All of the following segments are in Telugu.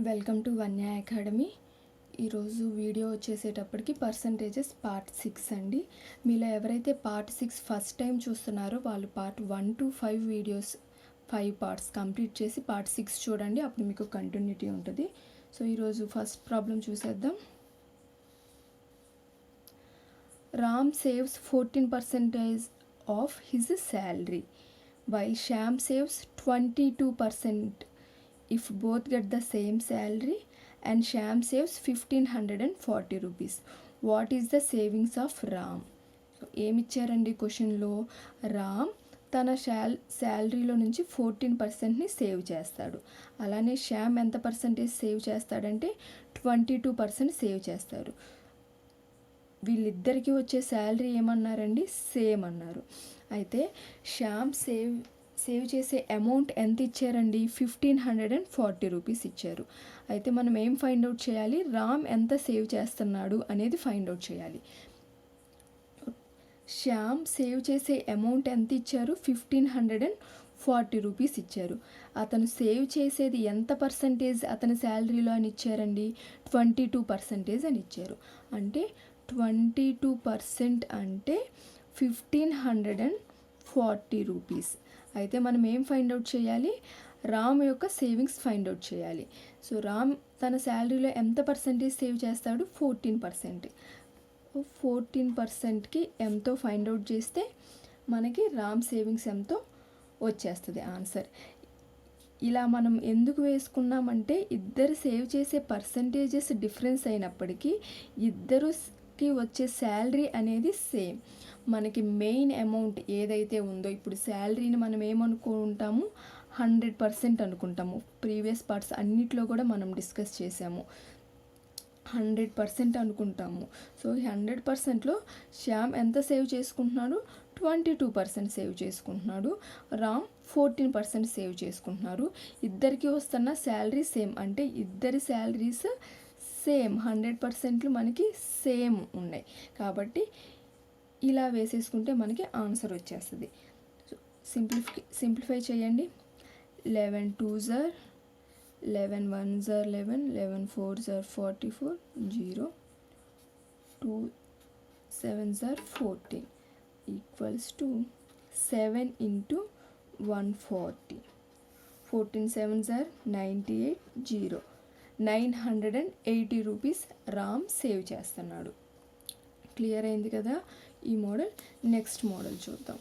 Welcome to Vanya Academy. ఈరోజు వీడియో వచ్చేసేటప్పటికి పర్సంటేజెస్ పార్ట్ 6 అండి. మీలో ఎవరైతే పార్ట్ 6 ఫస్ట్ టైం చూస్తున్నారో వాళ్ళు part 1 to 5 videos 5 parts complete చేసి పార్ట్ 6 చూడండి, అప్పుడు మీకు కంటిన్యూటీ ఉంటుంది. సో ఈరోజు ఫస్ట్ ప్రాబ్లం చూసేద్దాం. Ram saves 14% of his salary while Shyam saves 22%. If both get the same salary and Shyam saves 1540 rupees, what is the savings of Ram? So ఏమి ఇచ్చారండి క్వశ్చన్లో, రామ్ తన శాలరీలో నుంచి 14%ని సేవ్ చేస్తాడు. అలానే శ్యామ్ ఎంత పర్సంటేజ్ సేవ్ చేస్తాడంటే 22% సేవ్ చేస్తారు. వీళ్ళిద్దరికీ వచ్చే శాలరీ ఏమన్నారండి, సేమ్ అన్నారు. అయితే శ్యామ్ సేవ్ చేసే అమౌంట్ ఎంత ఇచ్చారండి, 1540 రూపీస్ ఇచ్చారు. అయితే మనం ఏం ఫైండ్ అవుట్ చేయాలి, రామ్ ఎంత సేవ్ చేస్తున్నాడు అనేది ఫైండ్ అవుట్ చేయాలి. శ్యామ్ సేవ్ చేసే అమౌంట్ ఎంత ఇచ్చారు, 1540 రూపీస్ ఇచ్చారు. అతను సేవ్ చేసేది ఎంత పర్సంటేజ్ అతని శాలరీలో అని ఇచ్చారండి, 22% అని ఇచ్చారు. అంటే 22% అంటే 1540 రూపీస్. అయితే మనం ఏం ఫైండ్ అవుట్ చేయాలి, రామ్ యొక్క సేవింగ్స్ ఫైండ్ అవుట్ చేయాలి. సో రామ్ తన శాలరీలో ఎంత పర్సంటేజ్ సేవ్ చేస్తాడు, 14%. 14%కి ఎంతో ఫైండ్ అవుట్ చేస్తే మనకి రామ్ సేవింగ్స్ ఎంతో వచ్చేస్తుంది ఆన్సర్. ఇలా మనం ఎందుకు వేసుకున్నామంటే ఇద్దరు సేవ్ చేసే పర్సంటేజెస్ డిఫరెన్స్ అయినప్పటికీ ఇద్దరుకి వచ్చే శాలరీ అనేది సేమ్. మనకి మెయిన్ అమౌంట్ ఏదైతే ఉందో, ఇప్పుడు శాలరీని మనం ఏమనుకుంటాము, 100% అనుకుంటాము. ప్రీవియస్ పార్ట్స్ అన్నిట్లో కూడా మనం డిస్కస్ చేసాము, 100% అనుకుంటాము. సో 100%లో శ్యామ్ ఎంత సేవ్ చేసుకుంటున్నాడు, 22% సేవ్ చేసుకుంటున్నాడు. రామ్ 14% సేవ్ చేసుకుంటున్నారు. ఇద్దరికి వస్తున్న శాలరీ సేమ్, అంటే ఇద్దరి శాలరీస్ సేమ్, 100%లు మనకి సేమ్ ఉన్నాయి. కాబట్టి ఇలా వేసేసుకుంటే మనకి ఆన్సర్ వచ్చేస్తుంది. సింప్లిఫై చేయండి. 11 2s are 11 1s are 11 11 4s are 44 0 2 7s are 14 equals to 7 into 140. 14 7s are 98 0 980 rupees Ram save చేస్తున్నాడు. క్లియర్ అయింది కదా ఈ మోడల్. నెక్స్ట్ మోడల్ చూద్దాం.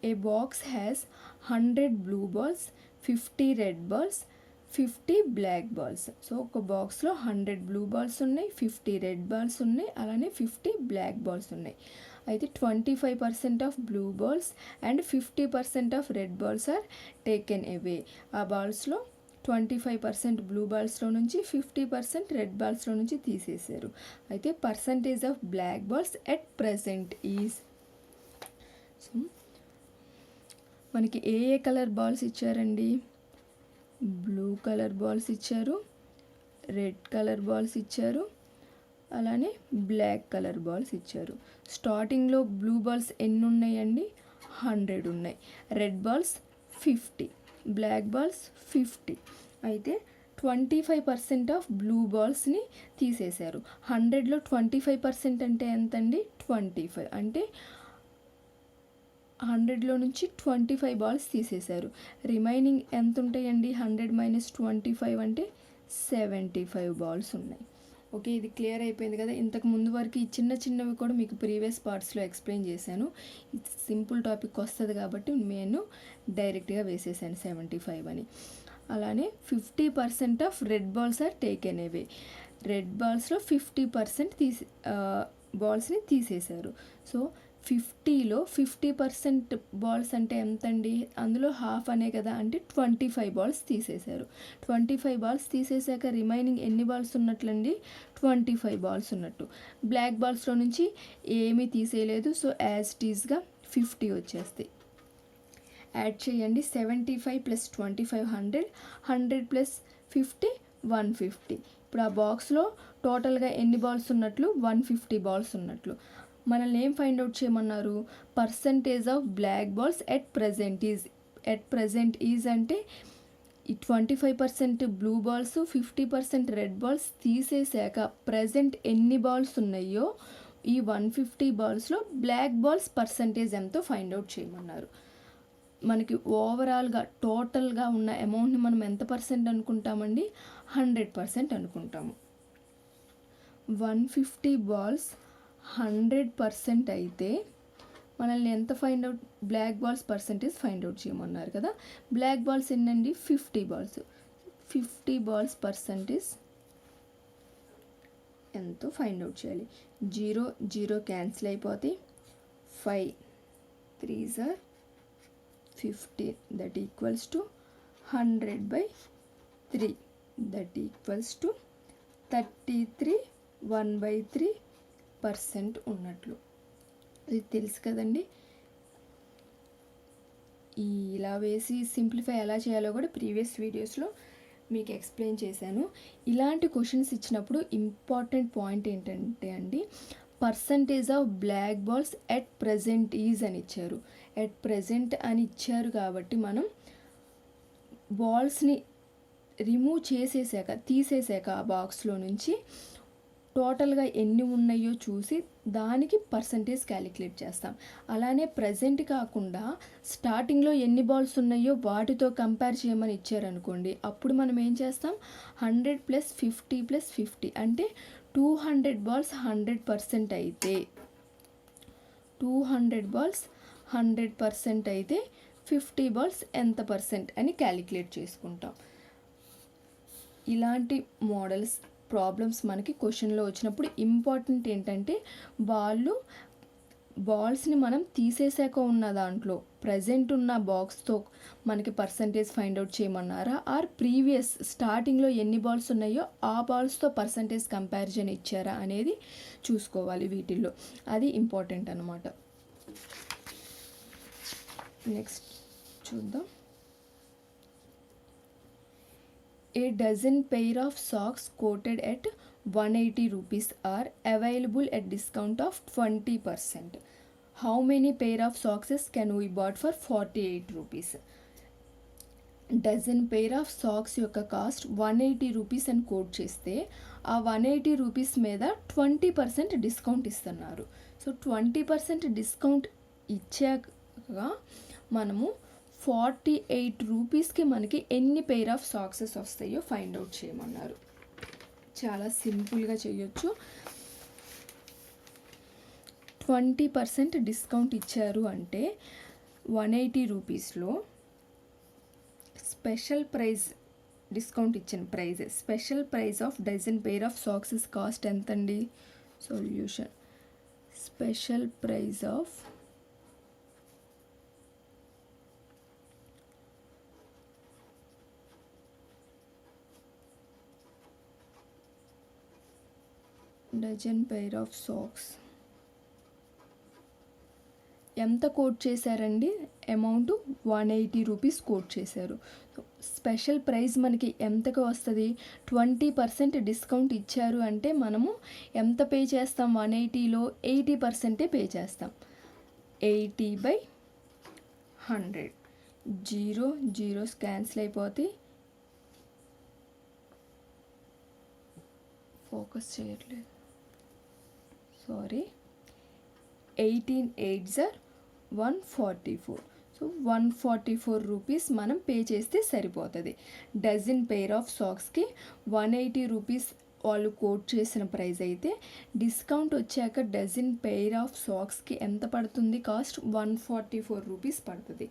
A box has 100 blue balls, 50 red balls, 50 black balls. So ఒక బాక్స్లో 100 బ్లూ బాల్స్ ఉన్నాయి, 50 రెడ్ బాల్స్ ఉన్నాయి, అలానే 50 బ్లాక్ బాల్స్ ఉన్నాయి. అయితే 25% of blue balls and 50% of red balls are taken away. ఆ బాల్స్లో 25% బ్లూ బాల్స్లో నుంచి 50% రెడ్ బాల్స్లో నుంచి తీసేశారు. అయితే percentage of black balls at present is. So మనకి ఏ కలర్ బాల్స్ ఇచ్చారండి, బ్లూ కలర్ బాల్స్ ఇచ్చారు, రెడ్ కలర్ బాల్స్ ఇచ్చారు, అలానే బ్లాక్ కలర్ బాల్స్ ఇచ్చారు. స్టార్టింగ్లో బ్లూ బాల్స్ ఎన్ని ఉన్నాయండి, 100 ఉన్నాయి. Red balls 50, black balls 50. అయితే 25% ఆఫ్ బ్లూ బాల్స్ని తీసేశారు. 100లో 25% అంటే ఎంతండి, 25. అంటే 100లో నుంచి 25 బాల్స్ తీసేశారు. రిమైనింగ్ ఎంత ఉంటాయండి, 100 - 25 అంటే 75 బాల్స్ ఉన్నాయి. ఓకే, ఇది క్లియర్ అయిపోయింది కదా. ఇంతకు ముందు వరకు ఈ చిన్నవి కూడా మీకు ప్రీవియస్ పార్ట్స్లో ఎక్స్ప్లెయిన్ చేశాను. సింపుల్ టాపిక్ వస్తుంది కాబట్టి నేను డైరెక్ట్గా వేసేసాను 75 అని. అలానే 50% of red balls are taken away. Red బాల్స్లో 50% బాల్స్ని తీసేశారు. సో 50లో 50% బాల్స్ అంటే ఎంతండి, అందులో హాఫ్ అనే కదా, అంటే 25 బాల్స్ తీసేశారు. 25 బాల్స్ తీసేశాక రిమైనింగ్ ఎన్ని బాల్స్ ఉన్నట్లండి, 25 బాల్స్ ఉన్నట్టు. బ్లాక్ బాల్స్లో నుంచి ఏమీ తీసేయలేదు. సో యాజ్ ఇట్ ఈజ్గా 50 వచ్చేస్తాయి. యాడ్ చేయండి. 75 + 25 100, 100 + 50 150. ఇప్పుడు ఆ బాక్స్లో టోటల్గా ఎన్ని బాల్స్ ఉన్నట్లు, 150 బాల్స్ ఉన్నట్లు. మనల్ని ఏం ఫైండ్ అవుట్ చేయమన్నారు, percentage of black balls at present is. At present is అంటే ఈ 25% బ్లూ బాల్స్ 50% రెడ్ బాల్స్ తీసేసాక ప్రజెంట్ ఎన్ని బాల్స్ ఉన్నాయో ఈ 150 బాల్స్లో బ్లాక్ బాల్స్ పర్సంటేజ్ ఎంతో ఫైండ్ అవుట్ చేయమన్నారు. మనకి ఓవరాల్గా టోటల్గా ఉన్న అమౌంట్ని మనం ఎంత పర్సెంట్ అనుకుంటామండి? 100% అనుకుంటాము. 150 బాల్స్ 100% అయితే మనల్ని ఎంత find out black balls percentage find out చేయమన్నారు కదా. బ్లాక్ బాల్స్ ఎన్నండి? 50 బాల్స్. 50 బాల్స్ పర్సంటేజ్ ఎంతో ఫైండ్ అవుట్ చేయాలి. 0 0 క్యాన్సిల్ అయిపోతే 5 3s are 15 that equals to 100/3 that equals to 33 1/3% ఉన్నట్లు. ఇది తెలుసు కదండి. ఇలా వేసి సింప్లిఫై ఎలా చేయాలో కూడా ప్రీవియస్ వీడియోస్లో మీకు ఎక్స్ప్లెయిన్ చేశాను. ఇలాంటి క్వశ్చన్స్ ఇచ్చినప్పుడు ఇంపార్టెంట్ పాయింట్ ఏంటంటే అండి, percentage of black balls at present is అని ఇచ్చారు. ఎట్ ప్రజెంట్ అని ఇచ్చారు కాబట్టి మనం బాల్స్ని రిమూవ్ తీసేసాక ఆ బాక్స్లో నుంచి టోటల్గా ఎన్ని ఉన్నాయో చూసి దానికి పర్సంటేజ్ క్యాలిక్యులేట్ చేస్తాం. అలానే ప్రజెంట్ కాకుండా స్టార్టింగ్లో ఎన్ని బాల్స్ ఉన్నాయో వాటితో కంపేర్ చేయమని ఇచ్చారనుకోండి, అప్పుడు మనం ఏం చేస్తాం? 100 + 50 + 50 అంటే 200 బాల్స్ 100% అయితే 200 బాల్స్ 100% అయితే 50 బాల్స్ ఎంత పర్సెంట్ అని క్యాలిక్యులేట్ చేసుకుంటాం. ఇలాంటి మోడల్స్ ప్రాబ్లమ్స్ మనకి క్వశ్చన్లో వచ్చినప్పుడు ఇంపార్టెంట్ ఏంటంటే బాల్స్ని మనం తీసేసాక ఉన్న దాంట్లో ప్రజెంట్ ఉన్న బాక్స్తో మనకి పర్సంటేజ్ ఫైండ్ అవుట్ చేయమన్నారా, ఆర్ ప్రీవియస్ స్టార్టింగ్లో ఎన్ని బాల్స్ ఉన్నాయో ఆ బాల్స్తో పర్సంటేజ్ కంపారిజన్ ఇచ్చారా అనేది చూసుకోవాలి వీటిల్లో. అది ఇంపార్టెంట్ అన్నమాట. నెక్స్ట్ చూద్దాం. A dozen pair of socks quoted at 180 rupees are available at discount of 20%. How many pair of socks can we bought for 48 rupees? Dozen pair of socks యొక్క కాస్ట్ 180 రూపీస్ అని కోట్ చేస్తే ఆ 180 రూపీస్ మీద 20% డిస్కౌంట్ ఇస్తున్నారు. సో 20% డిస్కౌంట్ ఇచ్చాక మనము 48 రూపీస్కి మనకి ఎన్ని పెయిర్ ఆఫ్ సాక్సెస్ వస్తాయో ఫైండ్ అవుట్ చేయమన్నారు. చాలా సింపుల్గా చేయొచ్చు. 20% డిస్కౌంట్ ఇచ్చారు అంటే 180 రూపీస్లో స్పెషల్ ప్రైస్ డిస్కౌంట్ ఇచ్చిన price special price of dozen pair of socks cost ఎంతండి? Solution special price of dozen pair of socks ఎంత కోట్ చేశారండి? అమౌంట్ 180 రూపీస్ కోట్ చేశారు. స్పెషల్ ప్రైస్ మనకి ఎంతకు వస్తుంది? 20% డిస్కౌంట్ ఇచ్చారు అంటే మనము ఎంత పే చేస్తాం? 180లో 80% పే చేస్తాం. 80/100 0 క్యాన్సిల్ అయిపోతే ఫోకస్ చేయట్లేదు, sorry. 18 8s are 144. So 144 rupees మనం పే చేస్తే సరిపోతుంది. డజన్ పెయిర్ ఆఫ్ సాక్స్కి 180 రూపీస్ వాళ్ళు కోట్ చేసిన ప్రైస్ అయితే డిస్కౌంట్ వచ్చాక డజన్ పెయిర్ ఆఫ్ సాక్స్కి ఎంత పడుతుంది? కాస్ట్ 144 రూపీస్ పడుతుంది.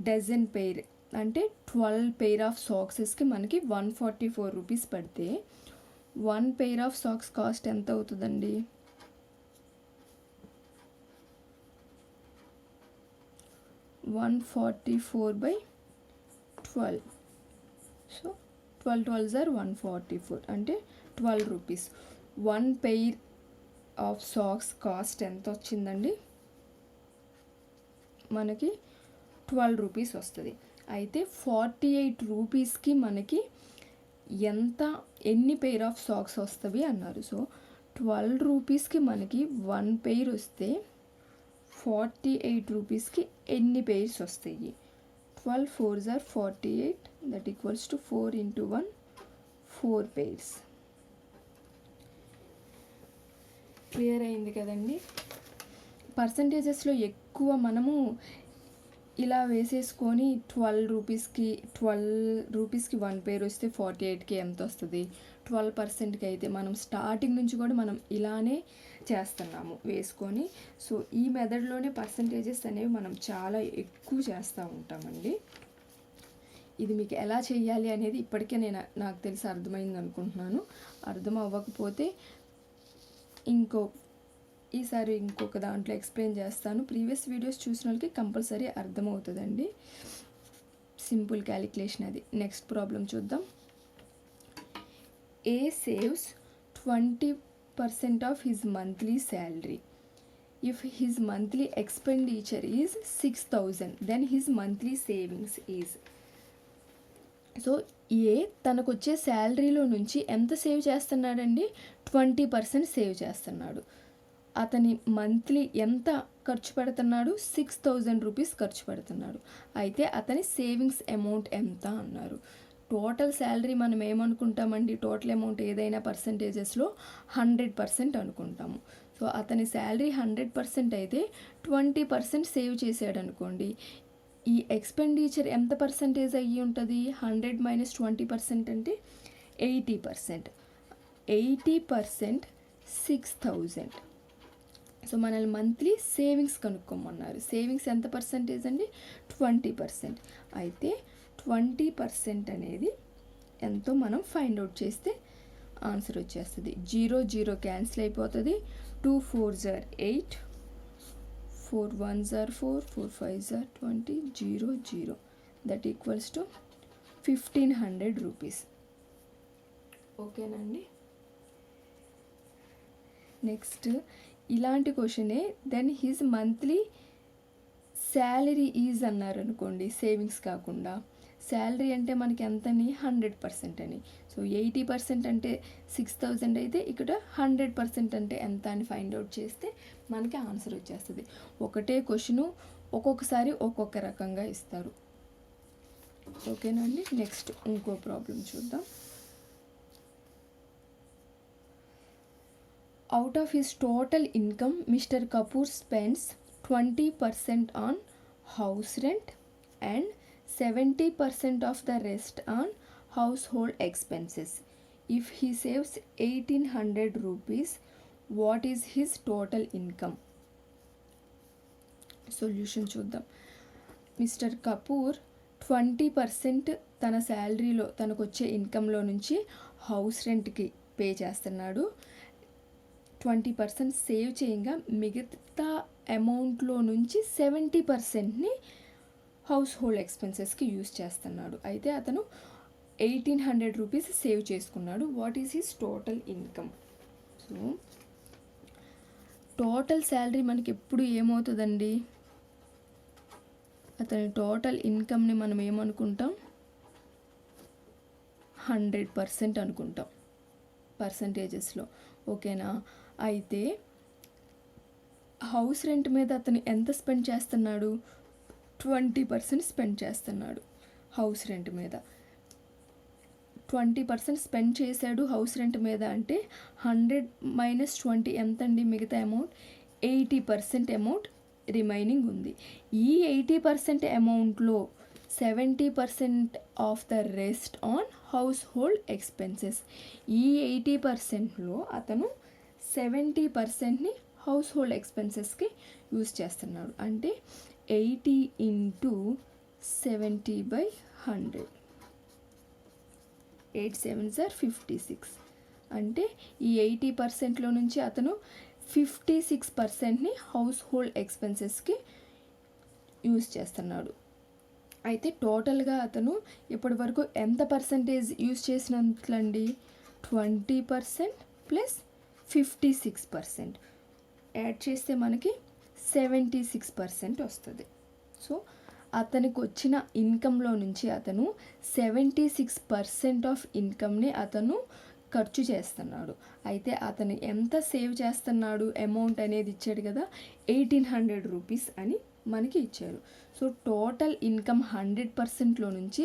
డజన్ పెయిర్ అంటే 12 పెయిర్ ఆఫ్ సాక్సెస్కి మనకి 144 రూపీస్ పడితే 1 పెయిర్ ఆఫ్ సాక్స్ కాస్ట్ ఎంత అవుతుందండి? 144/12. సో 12 12s are 144 అంటే 12 rupees. 1 pair of socks cost ఎంత వచ్చిందండి? మనకి 12 రూపీస్ వస్తుంది. అయితే 48 రూపీస్కి మనకి ఎన్ని పెయిర్ ఆఫ్ సాక్స్ వస్తాయి అన్నారు. సో 12 రూపీస్కి మనకి 1 పెయిర్ వస్తే 48 రూపీస్కి ఎన్ని పెయిర్స్ వస్తాయి? 12 4s are 48, that equals to 4 into 1, 4 pairs. Clear అయింది కదండి. పర్సంటేజెస్లో ఎక్కువ మనము ఇలా వేసేసుకొని 12 రూపీస్కి 1 పేర్ వస్తే 48కి ఎంత వస్తుంది, 12%కి అయితే మనం స్టార్టింగ్ నుంచి కూడా మనం ఇలానే చేస్తున్నాము వేసుకొని. సో ఈ మెథడ్లోనే పర్సంటేజెస్ అనేవి మనం చాలా ఎక్కువ చేస్తూ ఉంటామండి. ఇది మీకు ఎలా చేయాలి అనేది ఇప్పటికే నాకు తెలిసి అర్థమైంది అనుకుంటున్నాను. అర్థం అవ్వకపోతే ఈసారి ఇంకొక దాంట్లో ఎక్స్ప్లెయిన్ చేస్తాను. ప్రీవియస్ వీడియోస్ చూసిన వాళ్ళకి కంపల్సరీ అర్థమవుతుందండి. సింపుల్ క్యాలిక్యులేషన్ అది. నెక్స్ట్ ప్రాబ్లం చూద్దాం. A saves 20% of his monthly salary. If his monthly expenditure is 6,000, then his monthly savings is. So తనకు వచ్చే శాలరీలో నుంచి ఎంత సేవ్ చేస్తున్నాడండి? 20% సేవ్ చేస్తున్నాడు. అతని మంత్లీ ఎంత ఖర్చు పెడుతున్నాడు? 6,000 రూపీస్ ఖర్చు పెడుతున్నాడు. అయితే అతని సేవింగ్స్ అమౌంట్ ఎంత అన్నారు. టోటల్ శాలరీ మనం ఏమనుకుంటామండి? టోటల్ అమౌంట్ ఏదైనా పర్సంటేజెస్లో 100% అనుకుంటాము. సో అతని శాలరీ 100% అయితే 20% సేవ్ చేసాడు అనుకోండి. ఈ ఎక్స్పెండిచర్ ఎంత పర్సంటేజ్ అయ్యి ఉంటుంది? 100 - 20% అంటే 80%. 80% 6,000. సో మనల్ని మంత్లీ సేవింగ్స్ కనుక్కోమన్నారు. సేవింగ్స్ ఎంత పర్సంటేజ్ అండి? 20%. అయితే 20% అనేది ఎంతో మనం ఫైండ్ అవుట్ చేస్తే ఆన్సర్ వచ్చేస్తుంది. 0 0 క్యాన్సిల్ అయిపోతుంది. 2 4s are 8, 4 1s are 4, 4 5s are 20, 0 0. That equals to 1,500 rupees. ఓకేనండి. నెక్స్ట్ ఇలాంటి క్వశ్చనే. Then his monthly salary is అన్నారు అనుకోండి, సేవింగ్స్ కాకుండా. శాలరీ అంటే మనకి ఎంతని? 100% అని. సో 80% అంటే 6,000 అయితే ఇక్కడ 100% అంటే ఎంత అని ఫైండ్ అవుట్ చేస్తే మనకి ఆన్సర్ వచ్చేస్తుంది. ఒకటే క్వశ్చను ఒక్కొక్కసారి ఒక్కొక్క రకంగా ఇస్తారు. ఓకేనండి. నెక్స్ట్ ఇంకో ప్రాబ్లం చూద్దాం. Out of his total income, Mr. Kapoor spends 20% on house rent and 70% of the rest on household expenses. If he saves 1,800 rupees, what is his total income? Solution చూద్దాం. మిస్టర్ కపూర్ 20% తన శాలరీలో తనకు వచ్చే ఇన్కంలో నుంచి హౌస్ రెంట్కి పే చేస్తున్నాడు. 20% సేవ్ చేయంగా మిగతా అమౌంట్లో నుంచి 70%ని హౌస్ హోల్డ్ ఎక్స్పెన్సెస్కి యూజ్ చేస్తున్నాడు. అయితే అతను 1,800 రూపీస్ సేవ్ చేసుకున్నాడు. What is his total income? So total salary మనకి ఎప్పుడు ఏమవుతుందండి? అతని టోటల్ ఇన్కమ్ని మనం ఏమనుకుంటాం? 100% అనుకుంటాం పర్సంటేజెస్లో. ఓకేనా? అయితే హౌస్ రెంట్ మీద అతను ఎంత స్పెండ్ చేస్తున్నాడు? 20% స్పెండ్ చేస్తున్నాడు హౌస్ రెంట్ మీద. 20% స్పెండ్ చేశాడు హౌస్ రెంట్ మీద అంటే 100 - 20 ఎంత అండి? మిగతా అమౌంట్ 80% అమౌంట్ రిమైనింగ్ ఉంది. ఈ 80% అమౌంట్లో 70% of the rest on house hold expenses. ఈ 80%లో అతను 70%ని హౌస్ హోల్డ్ ఎక్స్పెన్సెస్కి యూజ్ చేస్తున్నాడు. అంటే 80 × 70/100. 8 7s are 56. అంటే ఈ 80%లో నుంచి అతను 56%ని హౌస్ హోల్డ్ ఎక్స్పెన్సెస్కి యూజ్ చేస్తున్నాడు. అయితే టోటల్గా అతను ఇప్పటి వరకు ఎంత పర్సంటేజ్ యూజ్ చేసినట్లండి? 20% + 56%. యాడ్ చేస్తే మనకి 76% వస్తుంది. సో అతనికి వచ్చిన ఇన్కంలో నుంచి అతను 76% ఆఫ్ ఇన్కమ్ని అతను ఖర్చు చేస్తున్నాడు. అయితే అతను ఎంత సేవ్ చేస్తున్నాడు అమౌంట్ అనేది ఇచ్చాడు కదా, 1,800 రూపీస్ అని మనకి ఇచ్చారు. సో టోటల్ ఇన్కమ్ 100%లో నుంచి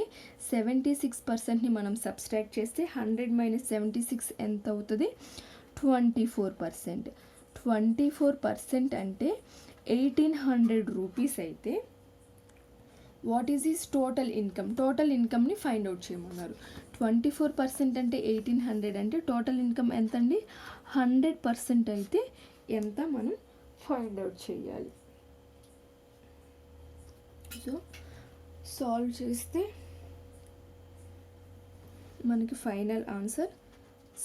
76%ని మనం సబ్స్ట్రాక్ట్ చేస్తే 100 - 76 ఎంత అవుతుంది? 24%. 24% అంటే 1800 రూపీస్ అయితే what is is total income? Total ఇన్కమ్ని ఫైండ్ అవుట్ చేయమన్నారు. 24% అంటే 1800 అంటే టోటల్ ఇన్కమ్ ఎంత అండి? 100% అయితే ఎంత మనం ఫైండ్ అవుట్ చేయాలి. సో సాల్వ్ చేస్తే మనకి ఫైనల్ ఆన్సర్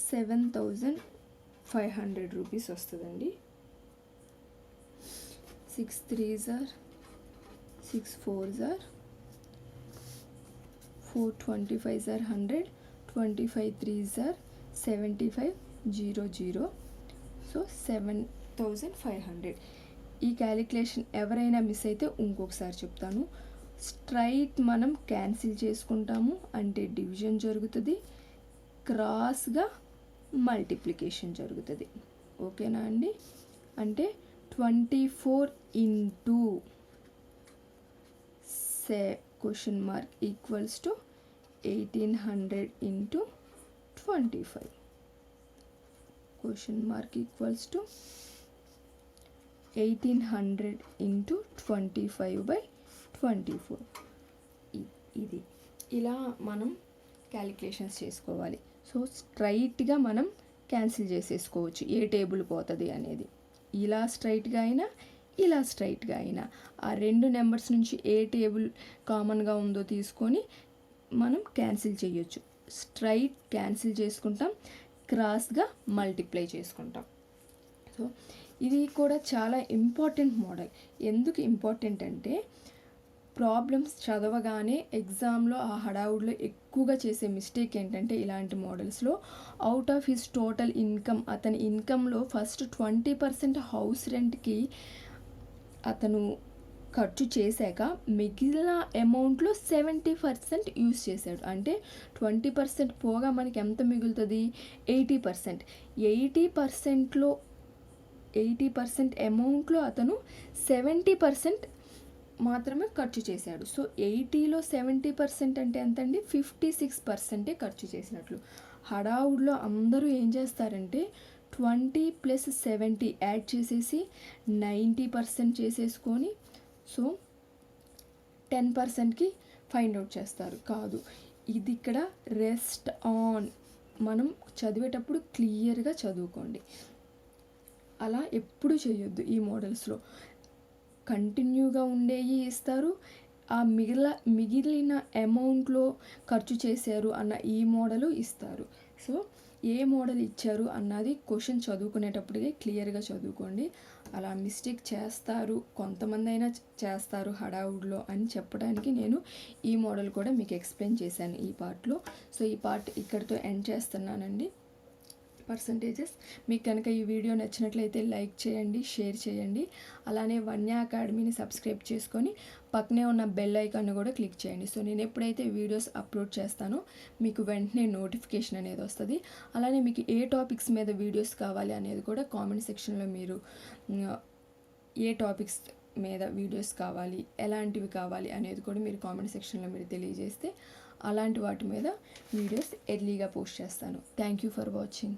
7500 రూపీస్ వస్తుందండి. 6 3s are 6 4s are 4 25s are 100, 25 3s are 75 00. So 7500. ఈ క్యాలిక్యులేషన్ ఎవరైనా మిస్ అయితే ఇంకొకసారి చెప్తాను. స్ట్రైట్ మనం క్యాన్సిల్ చేసుకుంటాము అంటే డివిజన్ జరుగుతుంది, క్రాస్గా మల్టిప్లికేషన్ జరుగుతుంది. ఓకేనా అండి? అంటే 24 into question mark equals to 1800 into 25. Question mark equals to 1800 into 25/24. ఇది ఇలా మనం క్యాలిక్యులేషన్స్ చేసుకోవాలి. సో స్ట్రైట్గా మనం క్యాన్సిల్ చేసేసుకోవచ్చు ఏ టేబుల్ పోతుంది అనేది. ఇలా స్ట్రైట్గా అయినా ఇలా స్ట్రైట్గా అయినా ఆ రెండు నెంబర్స్ నుంచి ఏ టేబుల్ కామన్గా ఉందో తీసుకొని మనం క్యాన్సిల్ చేయొచ్చు. స్ట్రైట్ క్యాన్సిల్ చేసుకుంటాం, క్రాస్గా మల్టిప్లై చేసుకుంటాం. సో ఇది కూడా చాలా ఇంపార్టెంట్ మోడల్. ఎందుకు ఇంపార్టెంట్ అంటే ప్రాబ్లమ్స్ చదవగానే ఎగ్జామ్లో ఆ హడావుడిలో ఎక్కువగా చేసే మిస్టేక్ ఏంటంటే ఇలాంటి మోడల్స్లో out of his total income, అతని ఇన్కంలో ఫస్ట్ 20% హౌస్ రెంట్కి అతను ఖర్చు చేశాక మిగిలిన అమౌంట్లో 70% యూజ్ చేశాడు. అంటే 20% పోగా మనకి ఎంత మిగులుతుంది? 80%. 80% అమౌంట్లో అతను 70% మాత్రమే ఖర్చు చేశాడు. సో 80లో 70% అంటే ఎంతండి? 56% ఖర్చు చేసినట్లు. హడావుడిలో అందరూ ఏం చేస్తారంటే 20 + 70 యాడ్ చేసేసి 90% చేసేసుకొని సో 10%కి ఫైండ్ అవుట్ చేస్తారు. కాదు, ఇది ఇక్కడ రెస్ట్ ఆన్. మనం చదివేటప్పుడు క్లియర్గా చదువుకోండి. అలా ఎప్పుడు చేయొద్దు. ఈ మోడల్స్లో కంటిన్యూగా ఉండేవి ఇస్తారు, ఆ మిగిలిన అమౌంట్లో ఖర్చు చేశారు అన్న ఈ మోడలు ఇస్తారు. సో ఏ మోడల్ ఇచ్చారు అన్నది క్వశ్చన్ చదువుకునేటప్పటికే క్లియర్గా చదువుకోండి. అలా మిస్టేక్ చేస్తారు, కొంతమంది అయినా చేస్తారు హడావుడిలో అని చెప్పడానికి నేను ఈ మోడల్ కూడా మీకు ఎక్స్ప్లెయిన్ చేశాను ఈ పార్ట్లో. సో ఈ పార్ట్ ఇక్కడితో ఎండ్ చేస్తున్నానండి. పర్సంటేజెస్ మీకు కనుక ఈ వీడియో నచ్చినట్లయితే లైక్ చేయండి, షేర్ చేయండి. అలానే వన్య అకాడమీని సబ్స్క్రైబ్ చేసుకొని పక్కనే ఉన్న బెల్ ఐకాన్ని కూడా క్లిక్ చేయండి. సో నేను ఎప్పుడైతే వీడియోస్ అప్లోడ్ చేస్తానో మీకు వెంటనే నోటిఫికేషన్ అనేది వస్తుంది. అలానే మీకు ఏ టాపిక్స్ మీద వీడియోస్ కావాలి అనేది కూడా కామెంట్ సెక్షన్లో మీరు ఏ టాపిక్స్ మీద వీడియోస్ కావాలి, ఎలాంటివి కావాలి అనేది కూడా మీరు కామెంట్ సెక్షన్లో మీరు తెలియజేస్తే అలాంటి వాటి మీద వీడియోస్ ఎర్లీగా పోస్ట్ చేస్తాను. Thank you for watching.